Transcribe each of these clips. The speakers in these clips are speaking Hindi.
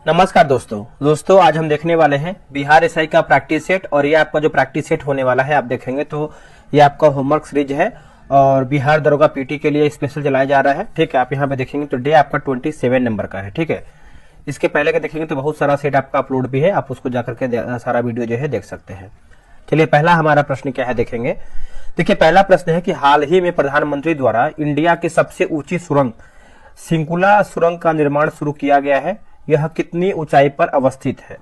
नमस्कार दोस्तों आज हम देखने वाले हैं बिहार एसआई का प्रैक्टिस सेट। और ये आपका जो प्रैक्टिस सेट होने वाला है आप देखेंगे तो ये आपका होमवर्क सीरीज है और बिहार दरोगा पीटी के लिए स्पेशल चलाया जा रहा है। ठीक है, आप यहाँ पे देखेंगे तो डे आपका 27 नंबर का है। ठीक है, इसके पहले का देखेंगे तो बहुत सारा सेट आपका अपलोड भी है, आप उसको जाकर के सारा वीडियो जो है देख सकते हैं। चलिए पहला हमारा प्रश्न क्या है देखेंगे। देखिए पहला प्रश्न है कि हाल ही में प्रधानमंत्री द्वारा इंडिया की सबसे ऊंची सुरंग सिंकुला सुरंग का निर्माण शुरू किया गया है। यह कितनी ऊंचाई पर अवस्थित है?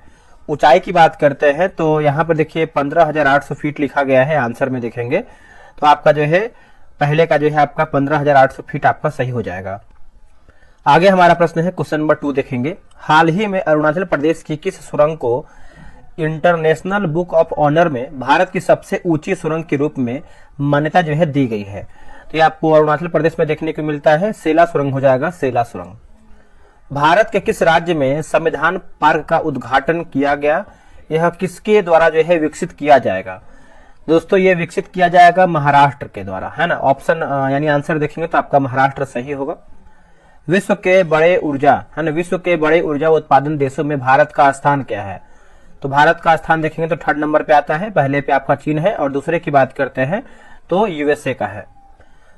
ऊंचाई की बात करते हैं तो यहाँ पर देखिए 15,800 फीट लिखा गया है। आंसर में देखेंगे तो आपका जो है पहले का जो है आपका 15,800 फीट आपका सही हो जाएगा। आगे हमारा प्रश्न है क्वेश्चन नंबर 2 देखेंगे। हाल ही में अरुणाचल प्रदेश की किस सुरंग को इंटरनेशनल बुक ऑफ ऑनर में भारत की सबसे ऊंची सुरंग के रूप में मान्यता जो है दी गई है? तो ये आपको अरुणाचल प्रदेश में देखने को मिलता है, सेला सुरंग हो जाएगा, सेला सुरंग। भारत के किस राज्य में संविधान पार्क का उद्घाटन किया गया? यह किसके द्वारा जो है विकसित किया जाएगा? दोस्तों ये विकसित किया जाएगा महाराष्ट्र के द्वारा, है ना। ऑप्शन यानी आंसर देखेंगे तो आपका महाराष्ट्र सही होगा। विश्व के बड़े ऊर्जा है ना, विश्व के बड़े ऊर्जा उत्पादन देशों में भारत का स्थान क्या है? तो भारत का स्थान देखेंगे तो 3rd नंबर पे आता है, पहले पे आपका चीन है और दूसरे की बात करते हैं तो यूएसए का है।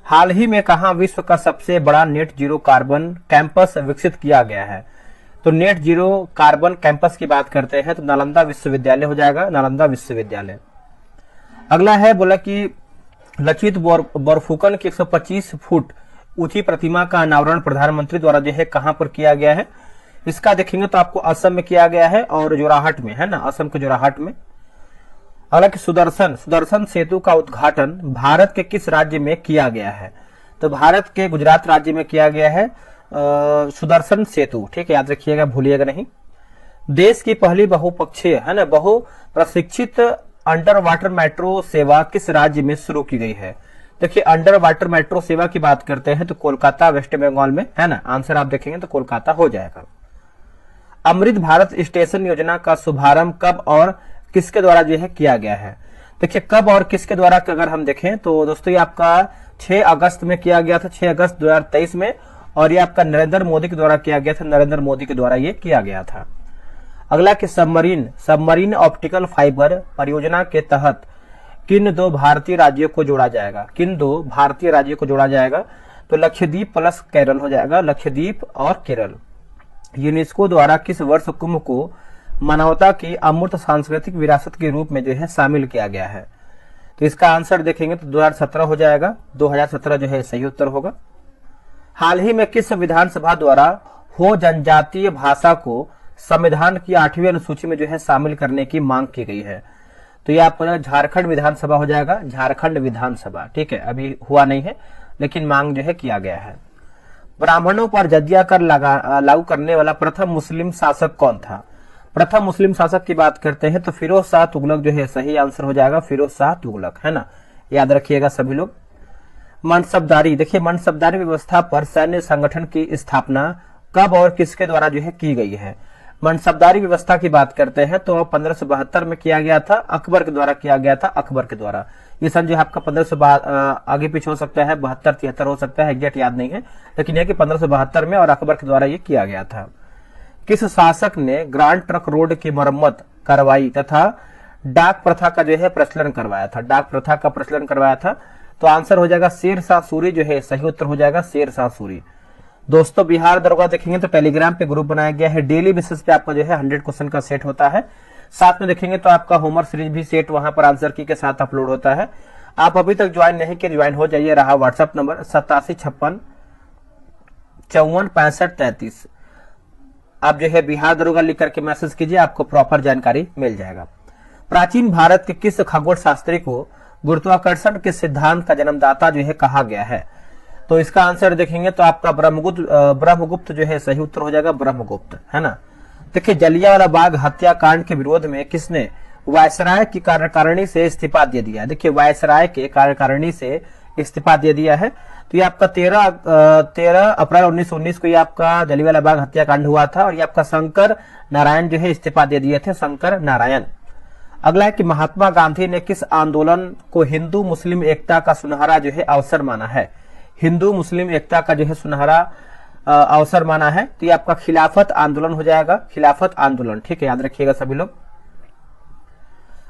हाल ही में कहां विश्व का सबसे बड़ा नेट जीरो कार्बन कैंपस विकसित किया गया है? तो नेट जीरो कार्बन कैंपस की बात करते हैं तो नालंदा विश्वविद्यालय हो जाएगा, नालंदा विश्वविद्यालय। अगला है बोला कि लचित बोरफुकन की 125 फुट ऊंची प्रतिमा का अनावरण प्रधानमंत्री द्वारा जो है कहां पर किया गया है? इसका देखेंगे तो आपको असम में किया गया है और जोराहट में, है ना, असम के जोराहट में। अगला कि सुदर्शन सेतु का उद्घाटन भारत के किस राज्य में किया गया है? तो भारत के गुजरात राज्य में किया गया है सुदर्शन सेतु। ठीक है, याद रखिएगा, भूलिएगा नहीं। देश की पहली बहुपक्षीय है ना बहु प्रशिक्षित अंडर वाटर मेट्रो सेवा किस राज्य में शुरू की गई है? देखिए अंडर वाटर मेट्रो सेवा की बात करते हैं तो कोलकाता वेस्ट बंगाल में, है ना। आंसर आप देखेंगे तो कोलकाता हो जाएगा। अमृत भारत स्टेशन योजना का शुभारंभ कब और किसके द्वारा जो है किया गया है? देखिए कब और किसके द्वारा अगर हम देखें तो दोस्तों ये आपका 6 अगस्त में किया गया था, 6 अगस्त 2023 में। और ये आपका नरेंद्र मोदी के द्वारा किया गया था, नरेंद्र मोदी के द्वारा ये किया गया था। अगला कि सबमरीन ऑप्टिकल फाइबर परियोजना के तहत किन 2 भारतीय राज्यों को जोड़ा जाएगा? किन 2 भारतीय राज्यों को जोड़ा जाएगा? तो लक्षद्वीप प्लस केरल हो जाएगा, लक्षद्वीप और केरल। यूनेस्को द्वारा किस वर्ष कुंभ को मानवता की अमूर्त सांस्कृतिक विरासत के रूप में जो है शामिल किया गया है? तो इसका आंसर देखेंगे तो 2017 हो जाएगा, 2017 जो है सही उत्तर होगा। हाल ही में किस संविधान सभा द्वारा हो जनजातीय भाषा को संविधान की 8वीं अनुसूची में जो है शामिल करने की मांग की गई है? तो ये आपका झारखंड विधानसभा हो जाएगा, झारखंड विधानसभा। ठीक है, अभी हुआ नहीं है लेकिन मांग जो है किया गया है। ब्राह्मणों पर जजिया कर लागू करने वाला प्रथम मुस्लिम शासक कौन था? प्रथम मुस्लिम शासक की बात करते हैं तो फिरोज शाह तुगलक जो है सही आंसर हो जाएगा, फिरोज शाह तुगलक, है ना। याद रखिएगा सभी लोग। मनसबदारी, देखिए मनसबदारी व्यवस्था पर सैन्य संगठन की स्थापना कब और किसके द्वारा जो है की गई है? मनसबदारी व्यवस्था की बात करते हैं तो 1572 में किया गया था, अकबर के द्वारा किया गया था, अकबर के द्वारा। ये सन जो है आपका 1500 आगे पीछे हो सकता है, 72-73 हो सकता है, एग्जैक्ट याद नहीं है, लेकिन यह कि 1572 में और अकबर के द्वारा ये किया गया था। किस शासक ने ग्रांड ट्रक रोड की मरम्मत करवाई तथा डाक प्रथा का जो है प्रचलन करवाया था? डाक प्रथा का प्रचलन करवाया था तो आंसर हो जाएगा शेर शाह सूरी, जो है सही उत्तर हो जाएगा शेर शाह सूरी। दोस्तों बिहार दरोगा देखेंगे तो टेलीग्राम पे ग्रुप बनाया गया है, डेली बेसिस पे आपका जो है 100 क्वेश्चन का सेट होता है। साथ में देखेंगे तो आपका होमवर्क सीरीज भी सेट वहां पर आंसर की के साथ अपलोड होता है। आप अभी तक ज्वाइन नहीं किए, ज्वाइन हो जाइए। रहा व्हाट्सएप नंबर 8756546533। आप जो है बिहार दरोगा लिख करके मैसेज कीजिए, आपको प्रॉपर जानकारी मिल जाएगा। प्राचीन भारत के किस खगोल शास्त्री को गुरुत्वाकर्षण के सिद्धांत का जन्मदाता जो है कहा गया है? तो इसका आंसर देखेंगे तो आपका ब्रह्मगुप्त जो है सही उत्तर हो जाएगा, ब्रह्मगुप्त, है ना। देखिए जलियांवाला बाग हत्याकांड के विरोध में किसने वायसराय की कार्यकारिणी से इस्तीफा दे दिया? देखिए वायसराय के कार्यकारिणी से इस्तीफा दे दिया है। तो ये आपका 13 अप्रैल 1919 को ये आपका जलियांवाला बाग हत्याकांड हुआ था और ये आपका शंकर नारायण जो है इस्तीफा दे दिए थे, शंकर नारायण। अगला है कि महात्मा गांधी ने किस आंदोलन को हिंदू मुस्लिम एकता का सुनहरा जो है अवसर माना है? हिंदू मुस्लिम एकता का जो है सुनहरा अवसर माना है, तो ये आपका खिलाफत आंदोलन हो जाएगा, खिलाफत आंदोलन। ठीक है, याद रखिएगा सभी लोग।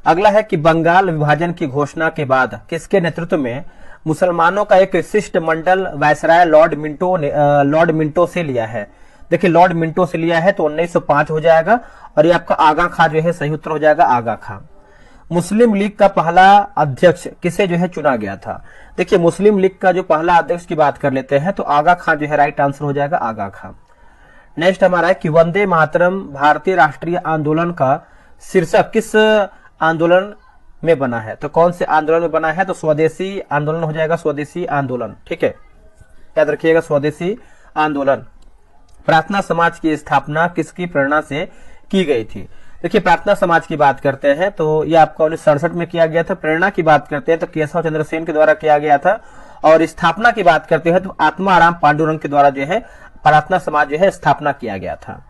अगला है कि बंगाल विभाजन की घोषणा के बाद किसके नेतृत्व में मुसलमानों का एक शिष्टमंडल वायसराय लॉर्ड मिंटो से लिया है। देखिए लॉर्ड मिंटो से लिया है, तो 1905 हो जाएगा, और ये आपका आगा खां जो है सही उत्तर हो जाएगा, आगा खां। मुस्लिम लीग का पहला अध्यक्ष किसे जो है चुना गया था। देखिए मुस्लिम लीग का जो पहला अध्यक्ष की बात कर लेते हैं, तो आगा खां जो है राइट आंसर हो जाएगा, आगा खां। नेक्स्ट हमारा है कि वंदे मातरम भारतीय राष्ट्रीय आंदोलन का शीर्षक किस आंदोलन में बना है। तो कौन से आंदोलन में बना है, तो स्वदेशी आंदोलन हो जाएगा, स्वदेशी आंदोलन। ठीक है, याद रखिएगा स्वदेशी आंदोलन। प्रार्थना समाज की स्थापना किसकी प्रेरणा से की गई थी। देखिए प्रार्थना समाज की बात करते हैं तो ये आपका 1967 में किया गया था। प्रेरणा की बात करते हैं तो केशव चंद्र सेन के द्वारा किया गया था, और स्थापना की बात करते हैं तो आत्माराम पांडुरंग के द्वारा जो है प्रार्थना समाज जो है स्थापना किया गया था।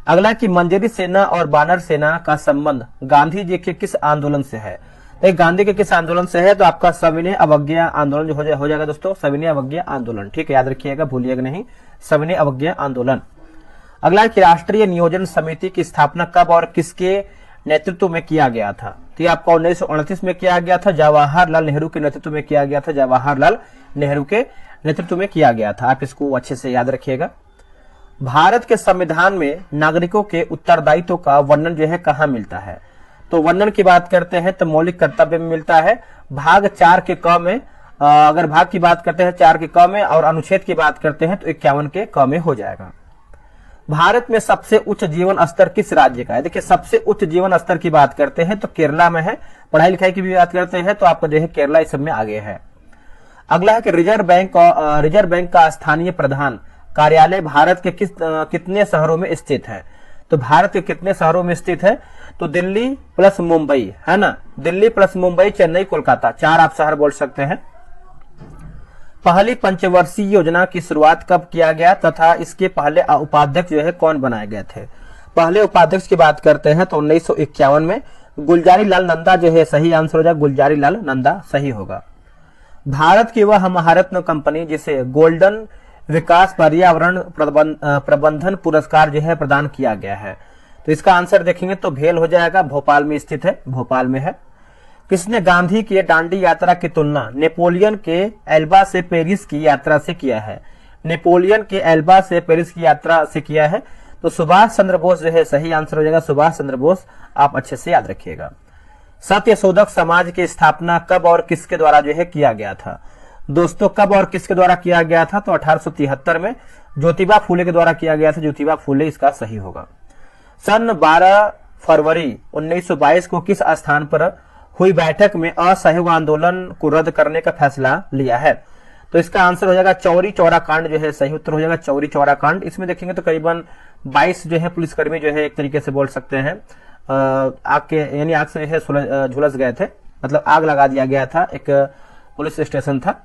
अगला कि मंजरी सेना और बानर सेना का संबंध गांधी जी के किस आंदोलन से है। तो गांधी के किस आंदोलन से है, तो आपका सविनय अवज्ञा आंदोलन जो हो जाएगा दोस्तों, सविनय अवज्ञा आंदोलन। ठीक है, याद रखिएगा, भूलिएगा नहीं, सविनय अवज्ञा आंदोलन। अगला कि राष्ट्रीय नियोजन समिति की स्थापना कब और किसके नेतृत्व में किया गया था। तो ये आपका 1929 में किया गया था, जवाहरलाल नेहरू के नेतृत्व में किया गया था, जवाहरलाल नेहरू के नेतृत्व में किया गया था। आप इसको अच्छे से याद रखिएगा। भारत के संविधान में नागरिकों के उत्तरदायित्व का वर्णन जो है कहाँ मिलता है। तो वर्णन की बात करते हैं तो मौलिक कर्तव्य में मिलता है, भाग 4 के क में। अगर भाग की बात करते हैं 4 के क में, और अनुच्छेद की बात करते हैं तो 51 के क में हो जाएगा। भारत में सबसे उच्च जीवन स्तर किस राज्य का है। देखिए सबसे उच्च जीवन स्तर की बात करते हैं तो केरला में है। पढ़ाई लिखाई की भी बात करते हैं तो आपका जो है केरला इस सब में आगे है। अगला है कि रिजर्व बैंक का स्थानीय प्रधान कार्यालय भारत के कितने शहरों में स्थित है। तो भारत के कितने शहरों में स्थित है, तो दिल्ली प्लस मुंबई है ना, दिल्ली प्लस मुंबई, चेन्नई, कोलकाता, 4 आप शहर बोल सकते हैं। पहली पंचवर्षीय योजना की शुरुआत कब किया गया तथा इसके पहले उपाध्यक्ष जो है कौन बनाए गए थे। पहले उपाध्यक्ष की बात करते हैं तो 1951 में गुलजारी लाल नंदा जो है सही आंसर हो जाएगा, गुलजारी लाल नंदा सही होगा। भारत की वह महारत्न कंपनी जिसे गोल्डन विकास पर्यावरण प्रबंधन पुरस्कार जो है प्रदान किया गया है। तो इसका आंसर देखेंगे तो भेल हो जाएगा, भोपाल में स्थित है, भोपाल में है। किसने गांधी की दांडी यात्रा की तुलना नेपोलियन के एल्बा से पेरिस की यात्रा से किया है। नेपोलियन के एल्बा से पेरिस की यात्रा से किया है, तो सुभाष चंद्र बोस जो है सही आंसर हो जाएगा, सुभाष चंद्र बोस। आप अच्छे से याद रखिएगा। सत्यशोधक समाज की स्थापना कब और किसके द्वारा जो है किया गया था। दोस्तों कब और किसके द्वारा किया गया था, तो 1873 में ज्योतिबा फूले के द्वारा किया गया था, ज्योतिबा फूले इसका सही होगा। सन 12 फरवरी 1922 को किस स्थान पर हुई बैठक में असहयोग आंदोलन को रद्द करने का फैसला लिया है। तो इसका आंसर हो जाएगा चौरी चौरा कांड जो है सही उत्तर हो जाएगा, चौरी चौरा कांड। इसमें देखेंगे तो करीबन 22 जो है पुलिसकर्मी जो है एक तरीके से बोल सकते हैं आग के यानी आग से जो है झुलस गए थे, मतलब आग लगा दिया गया था, एक पुलिस स्टेशन था।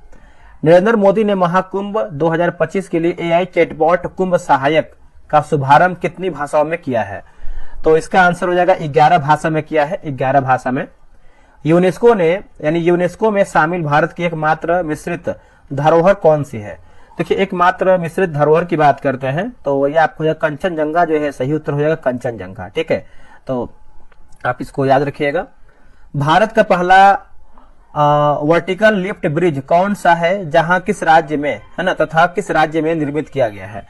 नरेंद्र मोदी ने महाकुंभ 2025 के लिए एआई चैटबॉट कुंभ सहायक का शुभारंभ कितनी भाषाओं में किया है। तो इसका आंसर हो जाएगा 11 भाषा में किया है, 11 भाषा में। यूनेस्को में शामिल भारत की एकमात्र मिश्रित धरोहर कौन सी है। देखिए एकमात्र मिश्रित धरोहर की बात करते हैं तो ये आपको कंचनजंगा जो है सही उत्तर हो जाएगा, कंचनजंगा। ठीक है, तो आप इसको याद रखिएगा। भारत का पहला वर्टिकल लिफ्ट ब्रिज कौन सा है, जहां किस राज्य में है ना, तथा किस राज्य में निर्मित किया गया है।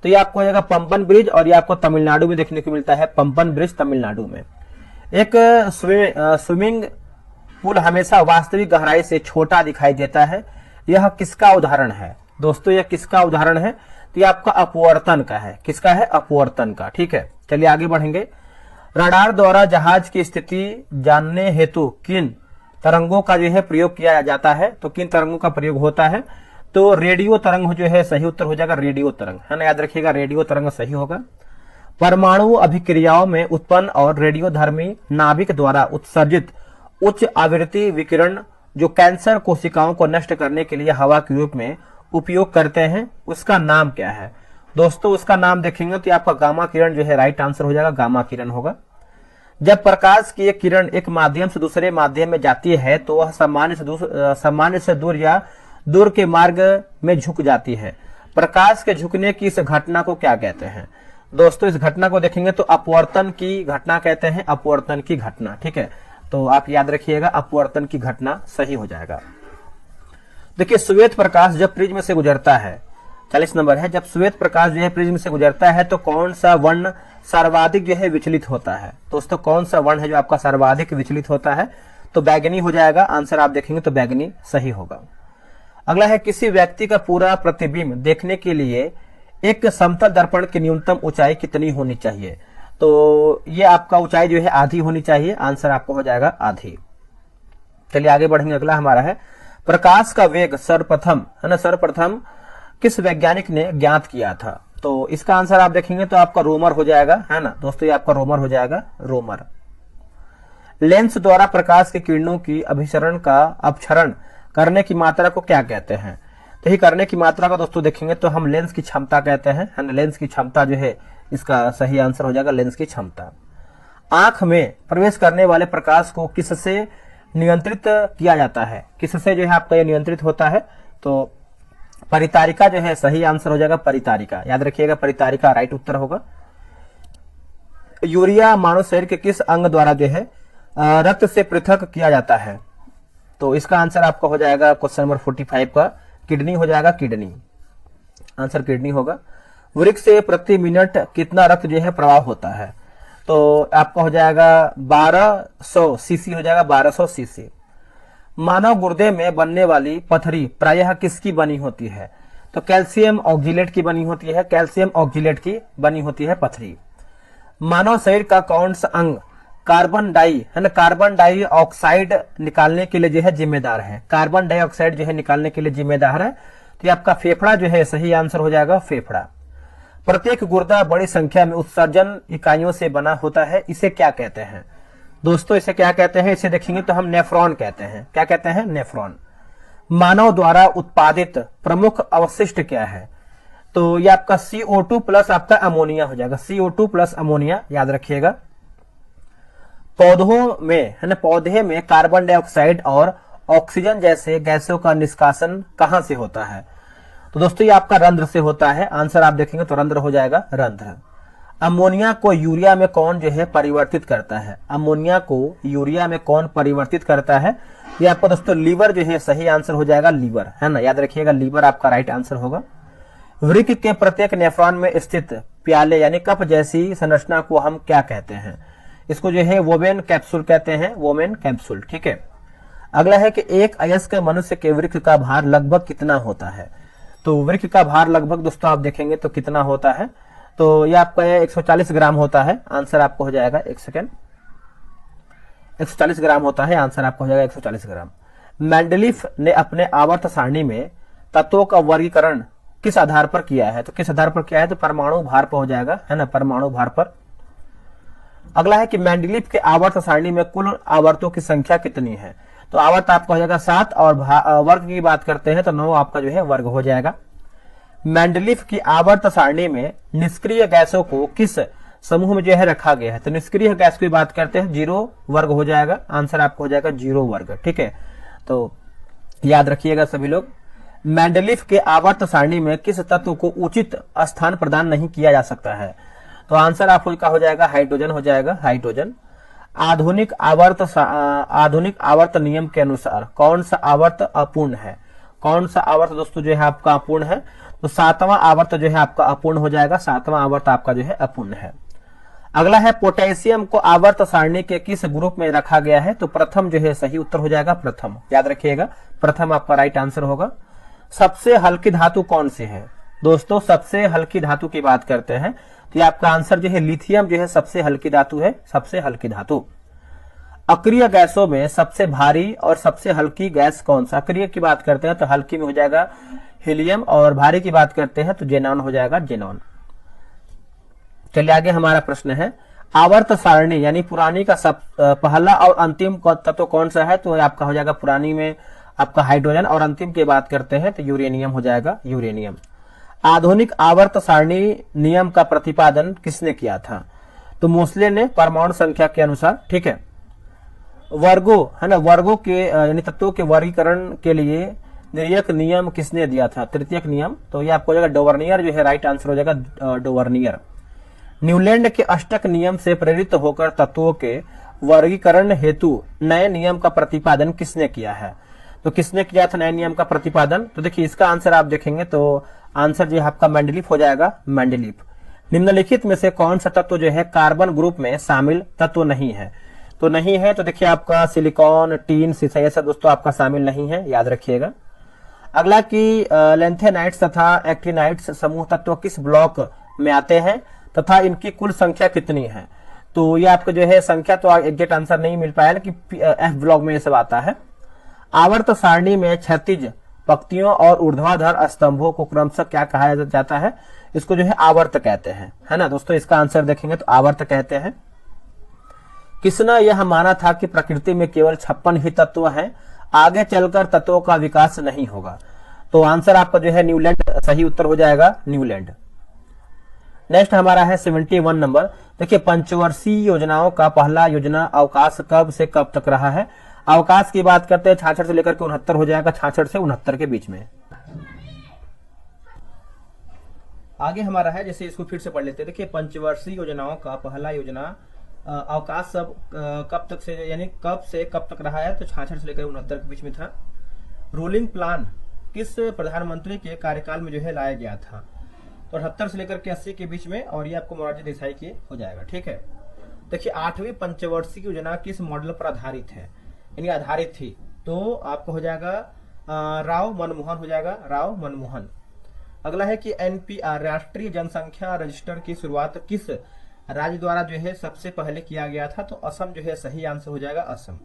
तो ये आपको हो जाएगा पंपन ब्रिज, और ये आपको तमिलनाडु में देखने को मिलता है, पंपन ब्रिज तमिलनाडु में। एक स्विमिंग पुल हमेशा वास्तविक गहराई से छोटा दिखाई देता है, यह किसका उदाहरण है। दोस्तों यह किसका उदाहरण है, तो ये आपका अपवर्तन का है। किसका है, अपवर्तन का। ठीक है, चलिए आगे बढ़ेंगे। रडार द्वारा जहाज की स्थिति जानने हेतु किन तरंगों का जो है प्रयोग किया जाता है। तो किन तरंगों का प्रयोग होता है, तो रेडियो तरंग जो है सही उत्तर हो जाएगा, रेडियो तरंग है ना, याद रखिएगा, रेडियो तरंग सही होगा। परमाणु अभिक्रियाओं में उत्पन्न और रेडियोधर्मी नाभिक द्वारा उत्सर्जित उच्च आवृत्ति विकिरण जो कैंसर कोशिकाओं को नष्ट करने के लिए हवा के रूप में उपयोग करते हैं, उसका नाम क्या है। दोस्तों उसका नाम देखेंगे तो आपका गामा किरण जो है राइट आंसर हो जाएगा, गामा किरण होगा। जब प्रकाश की एक किरण एक माध्यम से दूसरे माध्यम में जाती है तो वह सामान्य से दूर या दूर के मार्ग में झुक जाती है। प्रकाश के झुकने की इस घटना को क्या कहते हैं? दोस्तों इस घटना को देखेंगे तो अपवर्तन की घटना कहते हैं, अपवर्तन की घटना। ठीक है, तो आप याद रखिएगा अपवर्तन की घटना सही हो जाएगा। देखिए श्वेत प्रकाश जब प्रिज्म से गुजरता है, 40 नंबर है, जब श्वेत प्रकाश जो है प्रिज्म से गुजरता है तो कौन सा वर्ण सर्वाधिक जो है विचलित होता है? दोस्तों कौन सा वर्ण है जो आपका सर्वाधिक विचलित होता है? तो बैगनी हो जाएगा। आंसर आप देखेंगे तो बैगनी सही होगा। अगला है किसी व्यक्ति का पूरा प्रतिबिंब देखने के लिए एक समतल दर्पण की न्यूनतम ऊंचाई कितनी होनी चाहिए? तो ये आपका ऊंचाई जो है आधी होनी चाहिए। आंसर आपको हो जाएगा आधी। चलिए आगे बढ़ेंगे। अगला हमारा है प्रकाश का वेग सर्वप्रथम है ना, सर्वप्रथम किस वैज्ञानिक ने ज्ञात किया था? तो इसका आंसर आप देखेंगे तो आपका रोमर हो जाएगा, है ना दोस्तों, ये आपका रोमर हो जाएगा, रोमर। लेंस द्वारा प्रकाश की किरणों की अभिसरण का अपक्षरण करने की मात्रा को क्या कहते हैं? तो ये करने की मात्रा का दोस्तों देखेंगे तो हम लेंस की क्षमता कहते हैं, है ना, लेंस की क्षमता जो है इसका सही आंसर हो जाएगा लेंस की क्षमता। आंख में प्रवेश करने वाले प्रकाश को किससे नियंत्रित किया जाता है? किससे जो है आपका ये नियंत्रित होता है? तो परितारिका जो है सही आंसर हो जाएगा, परितारिका। याद रखिएगा परितारिका राइट उत्तर होगा। यूरिया मानव शरीर के किस अंग द्वारा जो है रक्त से पृथक किया जाता है? तो इसका आंसर आपका हो जाएगा क्वेश्चन नंबर 45 का किडनी हो जाएगा, किडनी। आंसर किडनी होगा। वृक्क से प्रति मिनट कितना रक्त जो है प्रवाह होता है? तो आपका हो जाएगा 1200 सीसी हो जाएगा, 1200 सीसी। मानव गुर्दे में बनने वाली पथरी प्रायः किसकी बनी होती है? तो कैल्शियम ऑक्जिलेट की बनी होती है, कैल्शियम ऑक्जिलेट की बनी होती है पथरी। मानव शरीर का कौन सा अंग कार्बन डाई है ना, कार्बन डाइऑक्साइड निकालने के लिए जो है जिम्मेदार है? कार्बन डाइऑक्साइड जो है निकालने के लिए जिम्मेदार है, तो ये आपका फेफड़ा जो है सही आंसर हो जाएगा, फेफड़ा। प्रत्येक गुर्दा बड़ी संख्या में उत्सर्जन इकाइयों से बना होता है, इसे क्या कहते हैं? दोस्तों इसे क्या कहते हैं? इसे देखेंगे तो हम नेफ्रॉन कहते हैं। क्या कहते हैं? नेफ्रॉन। मानव द्वारा उत्पादित प्रमुख अवशिष्ट क्या है? तो ये आपका CO2 प्लस आपका अमोनिया हो जाएगा, CO2 प्लस अमोनिया, याद रखिएगा। पौधों में है ना, पौधे में कार्बन डाइऑक्साइड और ऑक्सीजन जैसे गैसों का निष्कासन कहां से होता है? तो दोस्तों ये आपका रंध्र से होता है। आंसर आप देखेंगे तो रंध्र हो जाएगा, रंध्र। अमोनिया को यूरिया में कौन जो है परिवर्तित करता है? अमोनिया को यूरिया में कौन परिवर्तित करता है? ये आपका दोस्तों लीवर जो है सही आंसर हो जाएगा, लीवर, है ना, याद रखिएगा लीवर आपका राइट आंसर होगा। वृक्क के प्रत्येक नेफ्रॉन में स्थित प्याले यानी कप जैसी संरचना को हम क्या कहते हैं? इसको जो है वोमेन कैप्सूल कहते हैं, वोमेन कैप्सूल। ठीक है। अगला है कि एक अयस्क मनुष्य के वृक्क का भार लगभग कितना होता है? तो वृक्क का भार लगभग दोस्तों आप देखेंगे तो कितना होता है? तो ये आपका 140 ग्राम होता है। आंसर आपको हो जाएगा, एक सेकेंड, 140 ग्राम होता है। आंसर आपको हो जाएगा 140 ग्राम। मेंडलीफ ने अपने आवर्त सारणी में तत्वों का वर्गीकरण किस आधार पर किया है? तो किस आधार पर किया है? तो परमाणु भार पर हो जाएगा, है ना, परमाणु भार पर। अगला है कि मेंडलीफ के आवर्त सारणी में कुल आवर्तों की संख्या कितनी है? तो आवर्त आपका हो जाएगा 7 और वर्ग की बात करते हैं तो 9 आपका जो है वर्ग हो जाएगा। मेंडलीफ की आवर्त सारणी में निष्क्रिय गैसों को किस समूह में जो है रखा गया है? तो निष्क्रिय गैस की बात करते हैं 0 वर्ग हो जाएगा। आंसर आपको हो जाएगा 0 वर्ग। ठीक है, तो याद रखिएगा सभी लोग। मेंडलीफ के आवर्त सारणी में किस तत्व को उचित स्थान प्रदान नहीं किया जा सकता है? तो आंसर आपका हो जाएगा हाइड्रोजन हो जाएगा, हाइड्रोजन। आधुनिक आवर्त नियम के अनुसार कौन सा आवर्त अपूर्ण है? कौन सा आवर्त दोस्तों जो है आपका अपूर्ण है? तो 7वां आवर्त जो है आपका अपूर्ण हो जाएगा, 7वां आवर्त आपका जो है अपूर्ण है। अगला है पोटेशियम को आवर्त सारणी के किस ग्रुप में रखा गया है? तो प्रथम जो है सही उत्तर हो जाएगा, प्रथम, याद रखिएगा प्रथम आपका राइट आंसर होगा। सबसे हल्की धातु कौन सी है? दोस्तों सबसे हल्की धातु की बात करते हैं तो आपका आंसर जो है लिथियम जो है सबसे हल्की धातु है, सबसे हल्की धातु। अक्रिय गैसों में सबसे भारी और सबसे हल्की गैस कौन सा? अक्रिय की बात करते हैं तो हल्की में हो जाएगा हीलियम और भारी की बात करते हैं तो जेनॉन हो जाएगा, जेनॉन। चलिए आगे हमारा प्रश्न है आवर्त सारणी यानी पुरानी का पहला और अंतिम तत्व कौन सा है? तो आपका हो जाएगा पुरानी में आपका हाइड्रोजन और अंतिम की बात करते हैं तो यूरेनियम हो जाएगा, यूरेनियम। आधुनिक आवर्त सारणी नियम का प्रतिपादन किसने किया था? तो मोसले ने परमाणु संख्या के अनुसार। ठीक है। वर्गों है ना, वर्गों के यानी तत्वों के वर्गीकरण के लिए तृतीयक नियम किसने दिया था? तृतीयक नियम, तो ये आपको हो जाएगा डोवर्नियर जो है राइट आंसर हो जाएगा डोवर्नियर। न्यूलैंड के अष्टक नियम से प्रेरित होकर तत्वों के वर्गीकरण हेतु नए नियम का प्रतिपादन किसने किया है? तो किसने किया था नए नियम का प्रतिपादन? तो देखिए इसका आंसर आप देखेंगे तो आंसर जो है आपका मेंडलीफ हो जाएगा, मेंडलीफ। निम्नलिखित में से कौन सा तत्व जो है कार्बन ग्रुप में शामिल तत्व नहीं है? तो नहीं है तो देखिए आपका सिलिकॉन, टीन, सीसा, ये सब दोस्तों आपका शामिल नहीं है, याद रखिएगा। अगला की लेंथेनाइट्स तथा एक्टिनाइट्स समूह तत्व किस ब्लॉक में आते हैं तथा इनकी कुल संख्या कितनी है? तो ये आपको जो है संख्या तो एग्जैक्ट आंसर नहीं मिल पाया कि एफ ब्लॉक में ये सब आता है। आवर्त सारणी में क्षैतिज पंक्तियों और ऊर्ध्वाधर स्तंभों को क्रमशः क्या कहा जाता है? इसको जो है आवर्त कहते हैं, है ना दोस्तों। इसका आंसर देखेंगे तो आवर्त कहते हैं। किसने यह माना था कि प्रकृति में केवल 56 ही तत्व हैं, आगे चलकर तत्वों का विकास नहीं होगा? तो आंसर आपका जो है न्यूलैंड सही उत्तर हो जाएगा, न्यूलैंड। नेक्स्ट हमारा है 71 नंबर। देखिए पंचवर्षीय योजनाओं का पहला योजना अवकाश कब से कब तक रहा है? अवकाश की बात करते हैं 66 से लेकर के 69 हो जाएगा, 66 से 69 के बीच में। आगे हमारा है, जैसे इसको फिर से पढ़ लेते हैं। देखिए पंचवर्षीय योजनाओं का पहला योजना अवकाश सब कब तक से यानी कब से कब तक रहा है? तो 66 से लेकर 69 के बीच में था। रूलिंग प्लान किस प्रधानमंत्री के कार्यकाल में जो है लाया गया था? तो 78 से लेकर के 80 के बीच में, और ये आपको मोरारजी देसाई की हो जाएगा, ठीक है। देखिए 8वीं पंचवर्षीय योजना किस मॉडल पर आधारित है, यानी आधारित थी? तो आपको हो जाएगा राव मनमोहन हो जाएगा, राव मनमोहन। अगला है कि एनपीआर राष्ट्रीय जनसंख्या रजिस्टर की शुरुआत किस राज्य द्वारा जो है सबसे पहले किया गया था? तो असम जो है सही आंसर हो जाएगा, असम।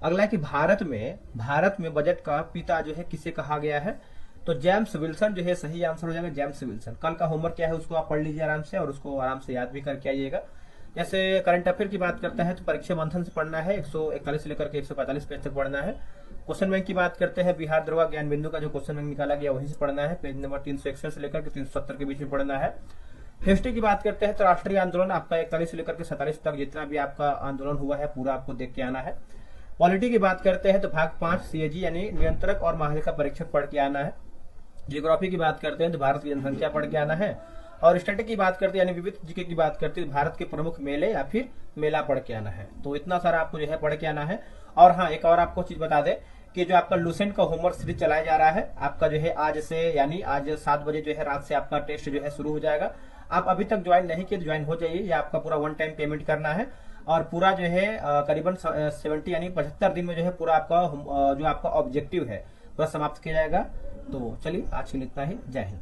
अगला है कि भारत में बजट का पिता जो है किसे कहा गया है? तो जेम्स विल्सन जो है सही आंसर हो जाएगा, जेम्स विल्सन। कल का होमवर्क क्या है उसको आप पढ़ लीजिए आराम से, और उसको आराम से याद भी करके आइएगा। जैसे करंट अफेयर की बात करते हैं तो परीक्षा मंथन से पढ़ना है, 141 से लेकर के 145 पेज तक पढ़ना है। क्वेश्चन बैंक की बात करते हैं, बिहार दरोगा ज्ञान बिंदु का जो क्वेश्चन बैंक निकाला गया वहीं से पढ़ना है, पेज नंबर 361 से लेकर के 370 के बीच में पढ़ना है। हिस्ट्री की बात करते हैं तो राष्ट्रीय आंदोलन आपका 41 से लेकर के 47 तक जितना भी आपका आंदोलन हुआ है पूरा आपको देख के आना है। पॉलिटी की बात करते हैं तो भाग 5 सीएजी यानी नियंत्रक और महालेखा परीक्षक पढ़ के आना है। जियोग्राफी की बात करते हैं तो भारत की जनसंख्या पढ़ के आना है। और स्टैटिक की बात करते हैं यानी विविध जीके की बात करते हैं भारत के प्रमुख मेले या फिर मेला पढ़ के आना है। तो इतना सारा आपको जो है पढ़ के आना है। और हाँ, एक और आपको चीज बता दें कि जो आपका लुसेंट का होमवर्क सीरीज चलाया जा रहा है आपका जो है आज से यानी आज 7 बजे जो है रात से आपका टेस्ट जो है शुरू हो जाएगा। आप अभी तक ज्वाइन नहीं किए तो ज्वाइन हो जाइए, या आपका पूरा 1 टाइम पेमेंट करना है और पूरा जो है करीबन 70 यानी 75 दिन में जो है पूरा आपका जो आपका ऑब्जेक्टिव है पूरा समाप्त किया जाएगा। तो चलिए आज के लिए इतना ही, जय हिंद।